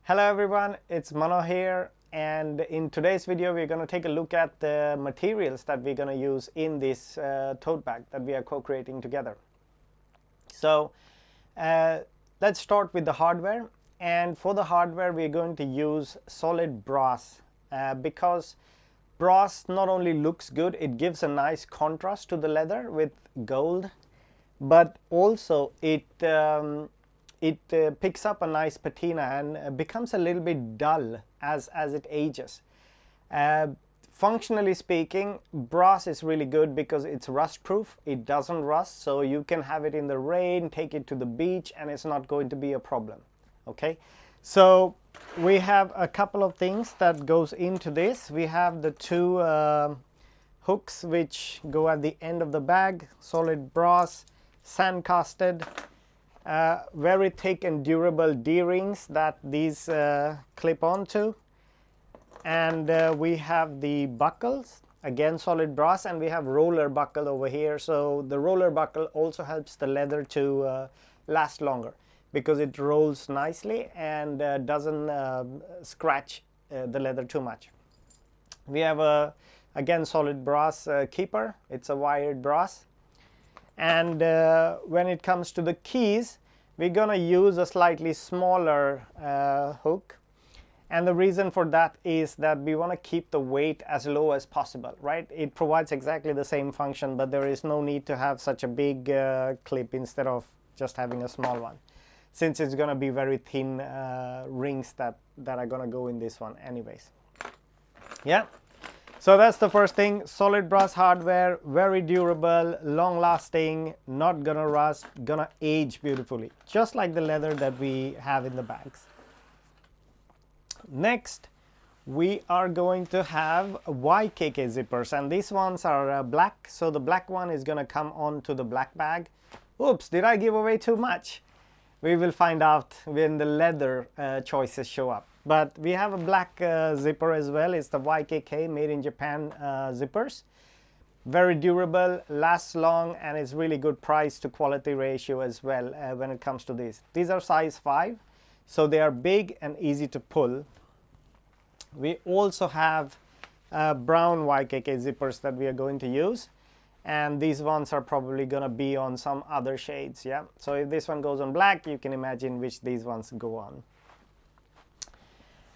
Hello everyone, it's Mano here, and in today's video we're going to take a look at the materials that we're going to use in this tote bag that we are co-creating together. So let's start with the hardware, and for the hardware we're going to use solid brass because brass not only looks good, it gives a nice contrast to the leather with gold, but also it picks up a nice patina and becomes a little bit dull as it ages. Functionally speaking, brass is really good because it's rust proof. It doesn't rust, so you can have it in the rain, take it to the beach, and it's not going to be a problem. Okay, so we have a couple of things that goes into this. We have the two hooks which go at the end of the bag, solid brass, sand casted. Very thick and durable D-rings that these clip onto, and we have the buckles, again solid brass, and we have roller buckle over here. So the roller buckle also helps the leather to last longer because it rolls nicely and doesn't scratch the leather too much. We have a again solid brass keeper. It's a wired brass. And when it comes to the keys, we're going to use a slightly smaller hook, and the reason for that is that we want to keep the weight as low as possible, right? It provides exactly the same function, but there is no need to have such a big clip instead of just having a small one, since it's going to be very thin rings that are going to go in this one anyways. Yeah. So that's the first thing, solid brass hardware, very durable, long lasting, not gonna rust, gonna age beautifully, just like the leather that we have in the bags. Next, we are going to have YKK zippers, and these ones are black, so the black one is gonna come onto the black bag. Oops, did I give away too much? We will find out when the leather choices show up. But we have a black zipper as well. It's the YKK made in Japan zippers. Very durable, lasts long, and it's really good price to quality ratio as well when it comes to these. These are size 5, so they are big and easy to pull. We also have brown YKK zippers that we are going to use, and these ones are probably going to be on some other shades. Yeah, so if this one goes on black, you can imagine which these ones go on.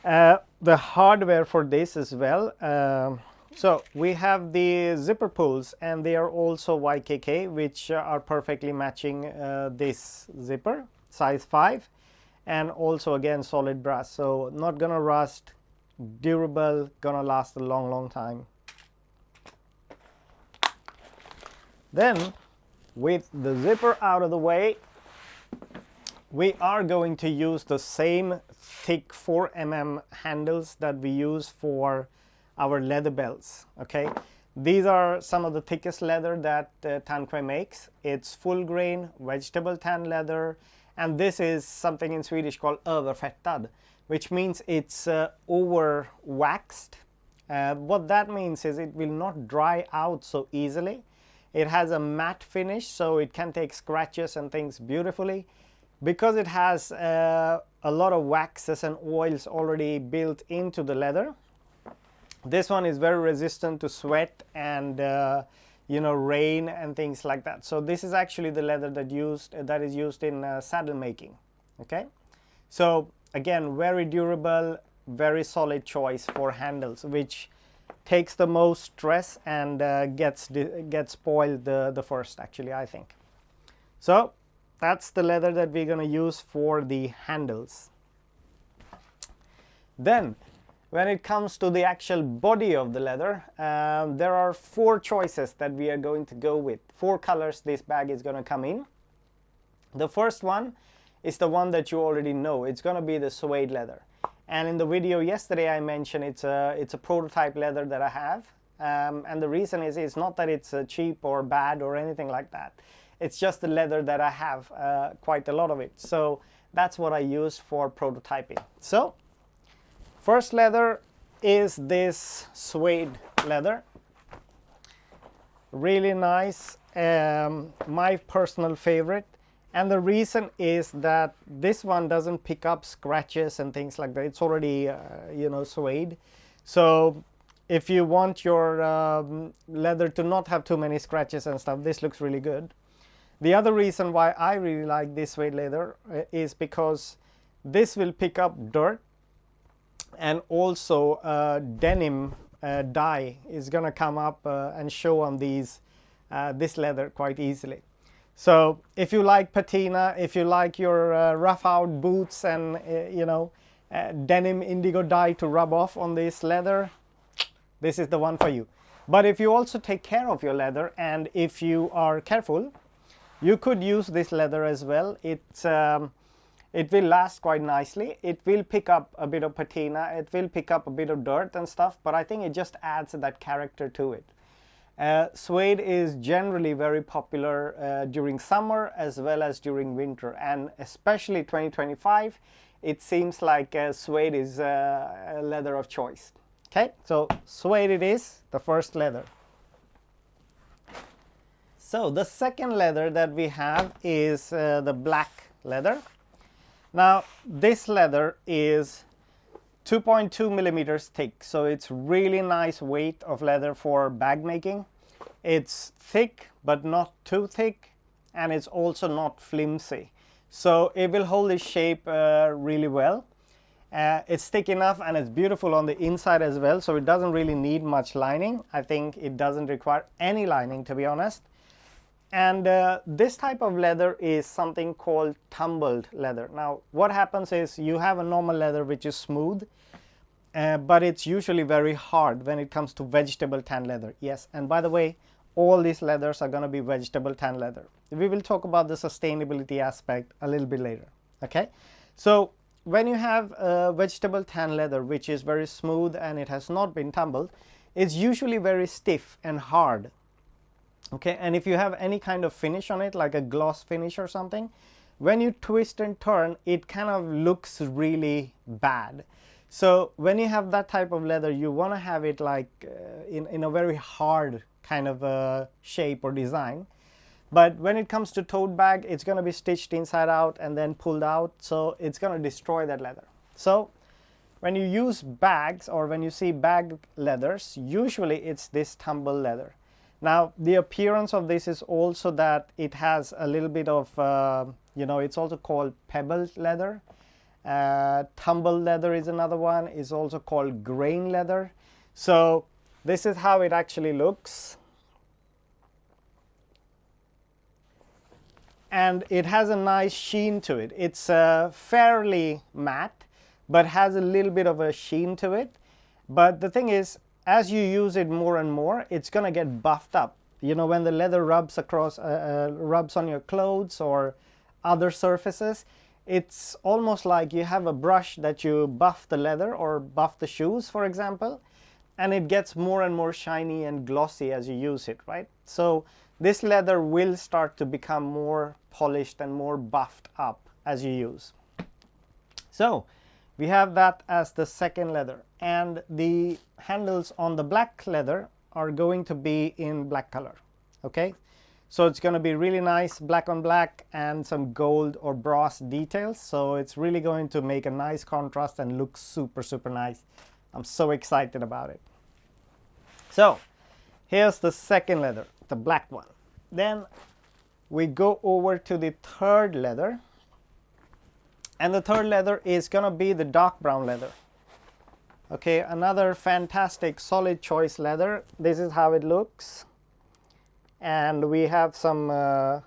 The hardware for this as well, so we have the zipper pulls, and they are also YKK, which are perfectly matching this zipper, size 5, and also again solid brass, so not gonna rust, durable, gonna last a long time. Then, with the zipper out of the way, we are going to use the same thick 4 mm handles that we use for our leather belts. Okay, these are some of the thickest leather that Tote makes. It's full grain vegetable tan leather, and this is something in Swedish called överfettad, which means it's over waxed. What that means is it will not dry out so easily. It has a matte finish, so it can take scratches and things beautifully. Because it has a lot of waxes and oils already built into the leather, this one is very resistant to sweat and rain and things like that. So this is actually the leather that is used in saddle making. Okay, so again, very durable, very solid choice for handles, which takes the most stress and gets spoiled the first, actually, I think. So that's the leather that we're going to use for the handles. Then, when it comes to the actual body of the leather, there are 4 choices that we are going to go with. 4 colors this bag is going to come in. The first one is the one that you already know. It's going to be the suede leather. And in the video yesterday I mentioned it's a prototype leather that I have. And the reason is it's not that it's cheap or bad or anything like that. It's just the leather that I have, quite a lot of it. So that's what I use for prototyping. So first leather is this suede leather. Really nice, my personal favorite. And the reason is that this one doesn't pick up scratches and things like that. It's already suede. So if you want your leather to not have too many scratches and stuff, this looks really good. The other reason why I really like this suede leather is because this will pick up dirt, and also denim dye is going to come up and show on this leather quite easily. So if you like patina, if you like your rough out boots and denim indigo dye to rub off on this leather, this is the one for you. But if you also take care of your leather, and if you are careful, you could use this leather as well. It will last quite nicely. It will pick up a bit of patina, it will pick up a bit of dirt and stuff, but I think it just adds that character to it. Suede is generally very popular during summer as well as during winter, and especially 2025, it seems like suede is a leather of choice. Okay, so suede it is, the first leather. So the second leather that we have is the black leather. Now this leather is 2.2 millimeters thick, so it's really nice weight of leather for bag making. It's thick but not too thick, and it's also not flimsy, so it will hold its shape really well. It's thick enough and it's beautiful on the inside as well, so it doesn't really need much lining. I think it doesn't require any lining, to be honest. And this type of leather is something called tumbled leather. Now what happens is you have a normal leather which is smooth, but it's usually very hard when it comes to vegetable tan leather. Yes, and by the way, all these leathers are going to be vegetable tan leather. We will talk about the sustainability aspect a little bit later. Okay, so when you have vegetable tan leather which is very smooth and it has not been tumbled, it's usually very stiff and hard. Okay, and if you have any kind of finish on it, like a gloss finish or something, when you twist and turn, it kind of looks really bad. So when you have that type of leather, you want to have it like in a very hard kind of shape or design. But when it comes to tote bag, it's going to be stitched inside out and then pulled out, so it's going to destroy that leather. So when you use bags, or when you see bag leathers, usually it's this tumble leather. Now the appearance of this is also that it has a little bit of it's also called pebbled leather. Tumble leather is another one, is also called grain leather. So this is how it actually looks, and it has a nice sheen to it. It's fairly matte but has a little bit of a sheen to it. But the thing is, as you use it more and more, it's gonna get buffed up. When the leather rubs on your clothes or other surfaces, it's almost like you have a brush that you buff the leather or buff the shoes, for example, and it gets more and more shiny and glossy as you use it, right? So this leather will start to become more polished and more buffed up as you use. So we have that as the second leather, and the handles on the black leather are going to be in black color. Okay, so it's going to be really nice black on black and some gold or brass details, so it's really going to make a nice contrast and look super nice. I'm so excited about it. So here's the second leather, the black one. Then we go over to the third leather, and the third leather is going to be the dark brown leather. Okay, another fantastic solid choice leather. This is how it looks, and we have some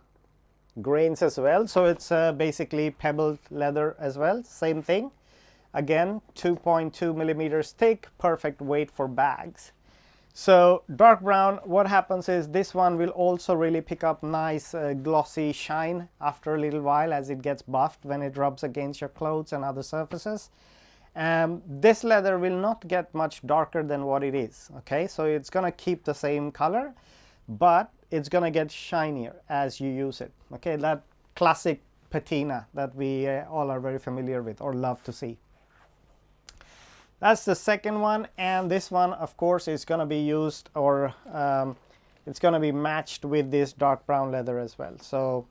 grains as well, so it's basically pebbled leather as well. Same thing, again 2.2 millimeters thick, perfect weight for bags. So dark brown, what happens is this one will also really pick up nice glossy shine after a little while as it gets buffed when it rubs against your clothes and other surfaces. This leather will not get much darker than what it is. Okay, so it's gonna keep the same color, but it's gonna get shinier as you use it. Okay, that classic patina that we all are very familiar with or love to see. That's the second one, and this one of course is going to be used, or it's going to be matched with this dark brown leather as well. So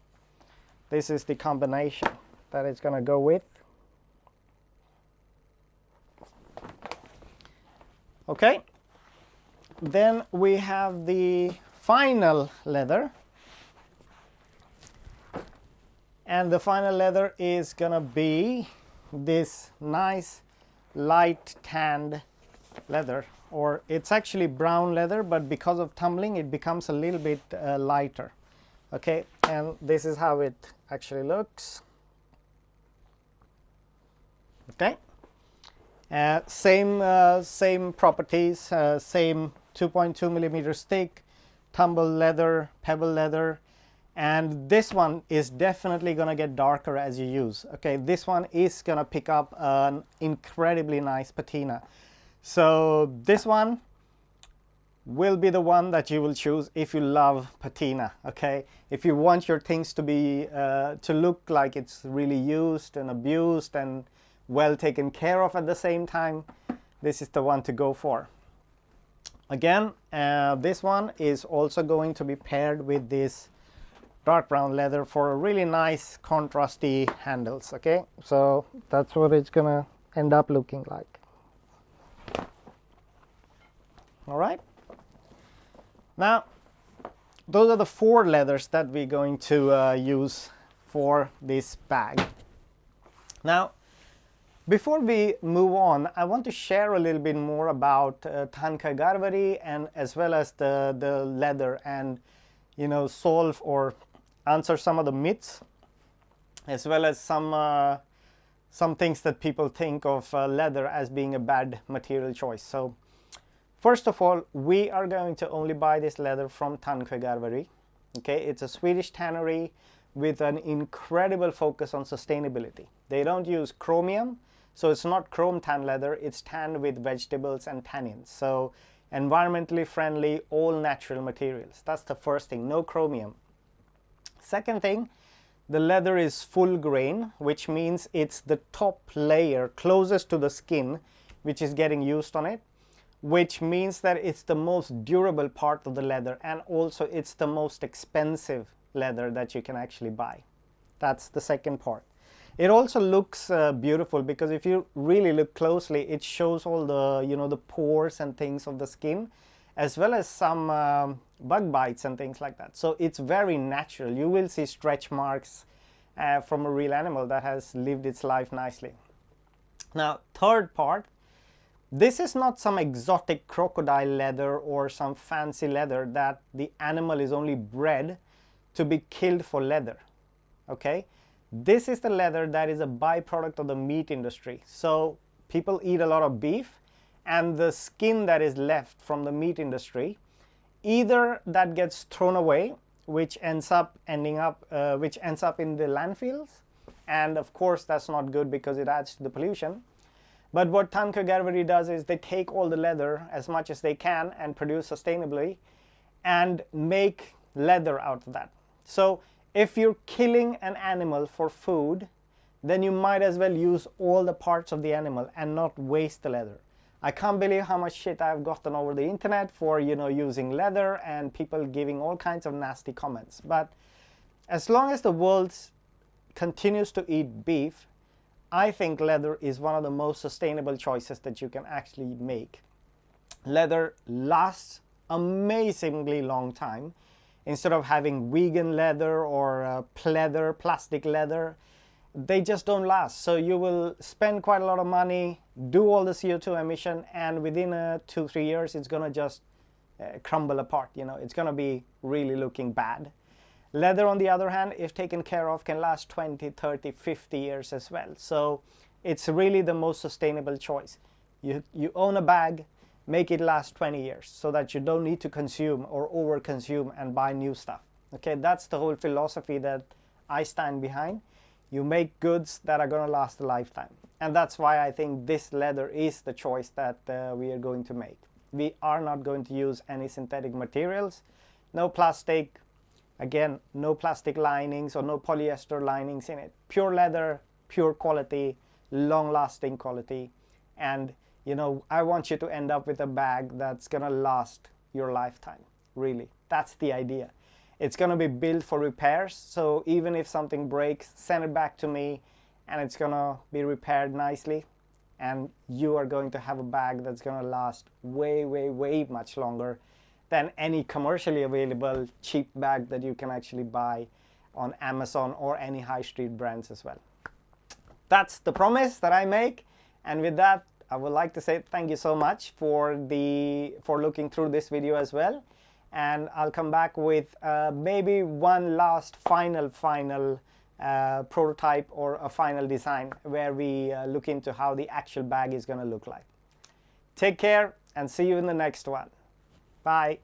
This is the combination that it's going to go with. Okay, then we have the final leather, and the final leather is gonna be this nice light tanned leather, or it's actually brown leather, but because of tumbling it becomes a little bit lighter. Okay, and this is how it actually looks. Okay. Same properties, same 2.2 millimeters thick, tumble leather, pebble leather, and this one is definitely going to get darker as you use. Okay, this one is going to pick up an incredibly nice patina. So this one will be the one that you will choose if you love patina. Okay, if you want your things to be to look like it's really used and abused and well taken care of at the same time, this is the one to go for. Again, this one is also going to be paired with this dark brown leather for a really nice contrasty handles. Okay, so that's what it's gonna end up looking like. All right, now those are the 4 leathers that we're going to use for this bag. Now, before we move on, I want to share a little bit more about Tanka Garvari and as well as the leather, and solve or answer some of the myths, as well as some things that people think of leather as being a bad material choice. So first of all, we are going to only buy this leather from Tanka Garvari. Okay, it's a Swedish tannery with an incredible focus on sustainability. They don't use chromium. So it's not chrome tan leather, it's tanned with vegetables and tannins. So environmentally friendly, all natural materials. That's the first thing, no chromium. Second thing, the leather is full grain, which means it's the top layer closest to the skin which is getting used on it, which means that it's the most durable part of the leather, and also it's the most expensive leather that you can actually buy. That's the second part. It also looks beautiful because if you really look closely, it shows all the the pores and things of the skin, as well as some bug bites and things like that. So it's very natural. You will see stretch marks from a real animal that has lived its life nicely. Now, third part, this is not some exotic crocodile leather or some fancy leather that the animal is only bred to be killed for leather. Okay. This is the leather that is a byproduct of the meat industry. So people eat a lot of beef, and the skin that is left from the meat industry, either that gets thrown away, which ends up in the landfills, and of course that's not good because it adds to the pollution. But what Tanka Garvari does is they take all the leather as much as they can and produce sustainably and make leather out of that. So if you're killing an animal for food, then you might as well use all the parts of the animal and not waste the leather. I can't believe how much shit I've gotten over the internet for using leather and people giving all kinds of nasty comments. But as long as the world continues to eat beef, I think leather is one of the most sustainable choices that you can actually make. Leather lasts amazingly long time. Instead of having vegan leather or pleather, plastic leather, they just don't last. So you will spend quite a lot of money, do all the CO2 emission, and within 2-3 years it's gonna just crumble apart. It's gonna be really looking bad. Leather, on the other hand, if taken care of, can last 20, 30, 50 years as well. So it's really the most sustainable choice. You own a bag, make it last 20 years so that you don't need to consume or over consume and buy new stuff. Okay, that's the whole philosophy that I stand behind. You make goods that are going to last a lifetime, and that's why I think this leather is the choice that we are going to make. We are not going to use any synthetic materials, no plastic, again, no plastic linings or no polyester linings in it. Pure leather, pure quality, long-lasting quality, and I want you to end up with a bag that's gonna last your lifetime. Really, that's the idea. It's going to be built for repairs, so even if something breaks, send it back to me and it's going to be repaired nicely, and you are going to have a bag that's going to last way much longer than any commercially available cheap bag that you can actually buy on Amazon or any high street brands as well. That's the promise that I make, and with that I would like to say thank you so much for looking through this video as well, and I'll come back with maybe one last final prototype or a final design where we look into how the actual bag is going to look like. Take care and see you in the next one. Bye.